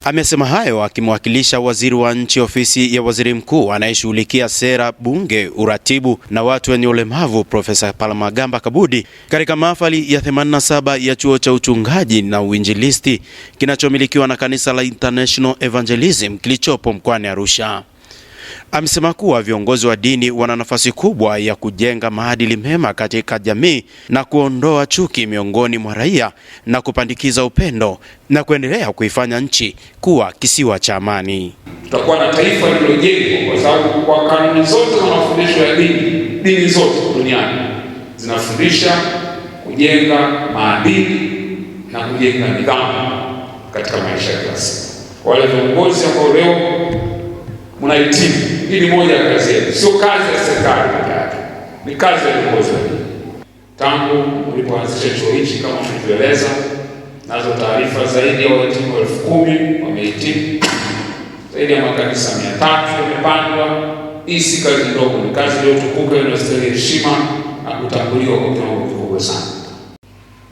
Amesema hayo akimwakilisha waziri wa nchi ofisi ya waziri mkuu anayeshughulikia sera, bunge, uratibu na watu wenye ulemavu Profesa Palamagamba Kabudi katika mahafali ya 87 ya chuo cha uchungaji na uinjilisti kinachomilikiwa na kanisa la International Evangelism kilichopo mkoani Arusha. Amesema kuwa viongozi wa dini wana nafasi kubwa ya kujenga maadili mema katika jamii na kuondoa chuki miongoni mwa raia na kupandikiza upendo na kuendelea kuifanya nchi kuwa kisiwa cha amani. Tutakuwa na taifa lililojengwa kwa sababu kwa kanuni zote na mafundisho ya dini zote duniani zinafundisha kujenga maadili na kujenga nidhamu katika maisha ya kila siku. Wale viongozi ambao leo mnahitimu, hii ni moja ya kazi yetu, sio kazi ya serikali pekee yake, ni kazi ya viongozi wa dini. Tangu mlipoanzisha chuo hichi kama mlivyoeleza, nazo taarifa zaidi ya wahitimu 10,000 wamehitimu, zaidi ya makanisa 300 yamepandwa. Hii si kazi ndogo, ni kazi iliyotukuka, inayostahili heshima na kutambuliwa kwa kiwango kikubwa sana.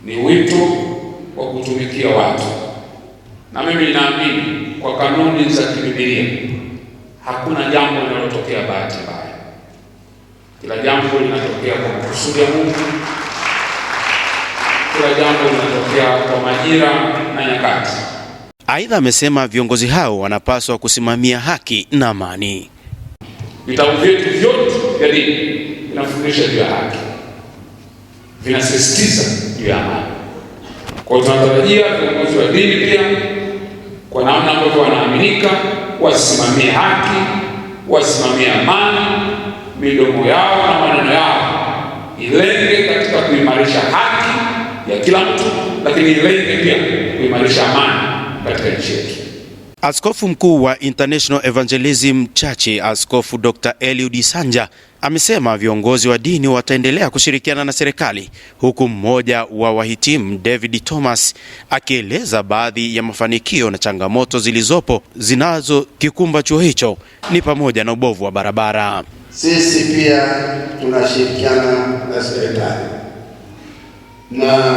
Ni wito wa kutumikia watu, na mimi ninaamini kwa kanuni za kibiblia hakuna jambo linalotokea bahati mbaya. Kila jambo linatokea kwa makusudi ya Mungu. Kila jambo linatokea kwa majira na nyakati. Aidha, amesema viongozi hao wanapaswa kusimamia haki na amani. Vitabu vyetu vyote vya dini vinafundisha juu ya haki, vinasisitiza juu ya amani. Kwa tunatarajia viongozi wa dini pia kwa namna ambavyo wanaaminika wasimamie haki, wasimamie amani, midomo yao na maneno yao ilenge katika kuimarisha haki ya kila mtu, lakini ilenge pia kuimarisha amani katika nchi yetu. Askofu mkuu wa International Evangelism Church, Askofu Dr. Eliud Sanja, amesema viongozi wa dini wataendelea kushirikiana na serikali, huku mmoja wa wahitimu David Thomas akieleza baadhi ya mafanikio na changamoto zilizopo zinazokikumba chuo hicho ni pamoja na ubovu wa barabara. Sisi pia tunashirikiana na serikali na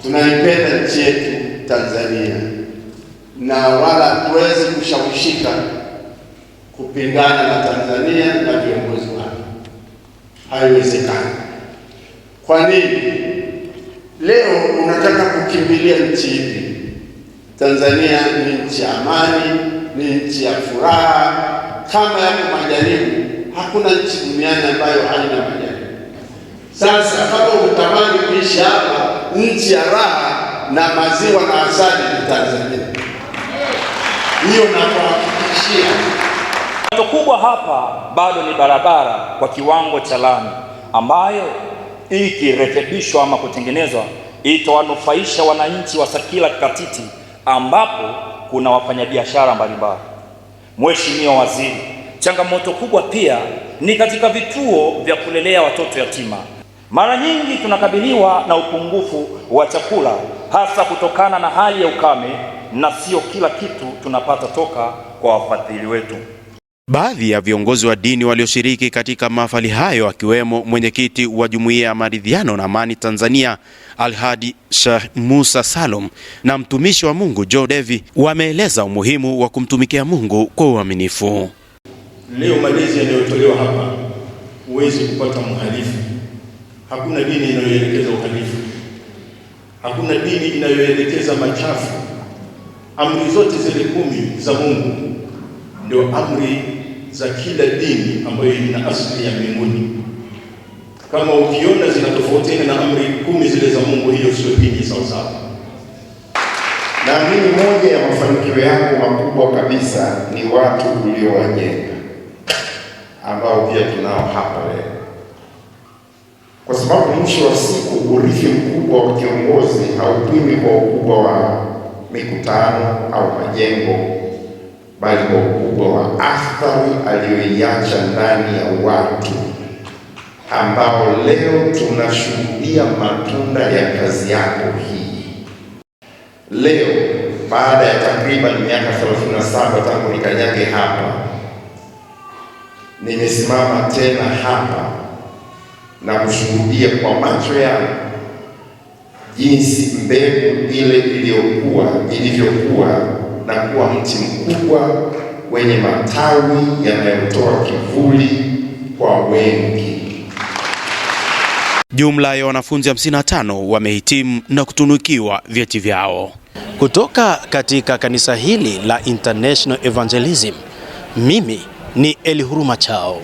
tunaipenda nchi yetu Tanzania, na wala tuwezi kushawishika kupingana na Tanzania na viongozi wake. Haiwezekani. Kwa nini leo unataka kukimbilia nchi hii? Tanzania ni nchi ya amani, ni nchi ya furaha. Kama yako majaribu, hakuna nchi duniani ambayo haina majaribu. Sasa kama unatamani kuishi hapa nchi ya raha na maziwa na asali, ni Tanzania. Hiyo nakuhakikishia. Changamoto kubwa hapa bado ni barabara kwa kiwango cha lami, ambayo ikirekebishwa ama kutengenezwa itawanufaisha wananchi wa Sakila Katiti, ambapo kuna wafanyabiashara mbalimbali. Mheshimiwa Waziri, changamoto kubwa pia ni katika vituo vya kulelea watoto yatima. Mara nyingi tunakabiliwa na upungufu wa chakula, hasa kutokana na hali ya ukame, na sio kila kitu tunapata toka kwa wafadhili wetu. Baadhi ya viongozi wa dini walioshiriki katika mahafali hayo, akiwemo mwenyekiti wa Jumuiya ya Maridhiano na Amani Tanzania Alhadi Sheikh Musa Salum na mtumishi wa Mungu Joe Devi, wameeleza umuhimu wa kumtumikia Mungu kwa uaminifu. Leo malezi yanayotolewa hapa, huwezi kupata mhalifu. Hakuna dini inayoelekeza uhalifu. Hakuna dini inayoelekeza machafu. Amri zote zile 10 za Mungu ndio amri za kila dini ambayo ina asili ya mbinguni. Kama ukiona zinatofautiana na amri 10 zile za Mungu, hiyo sio dini sawa. Na mimi moja ya mafanikio yangu makubwa kabisa ni watu uliowajenga, ambao pia tunao hapa leo. Kwa sababu mwisho wa siku urithi mkubwa wa kiongozi haupimi kwa ukubwa wa mikutano au majengo, bali kwa ukubwa wa athari aliyoiacha ndani ya watu, ambao leo tunashuhudia matunda ya kazi yako hii. Leo baada ya takriban miaka 37 tangu nikanyage hapa, nimesimama tena hapa na kushuhudia kwa macho yangu jinsi mbegu ile ilivyokuwa na kuwa mti mkubwa wenye matawi yanayotoa kivuli kwa wengi. Jumla ya wanafunzi 55 wamehitimu na kutunukiwa vyeti vyao. Kutoka katika kanisa hili la International Evangelism, mimi ni Elihuruma Chao.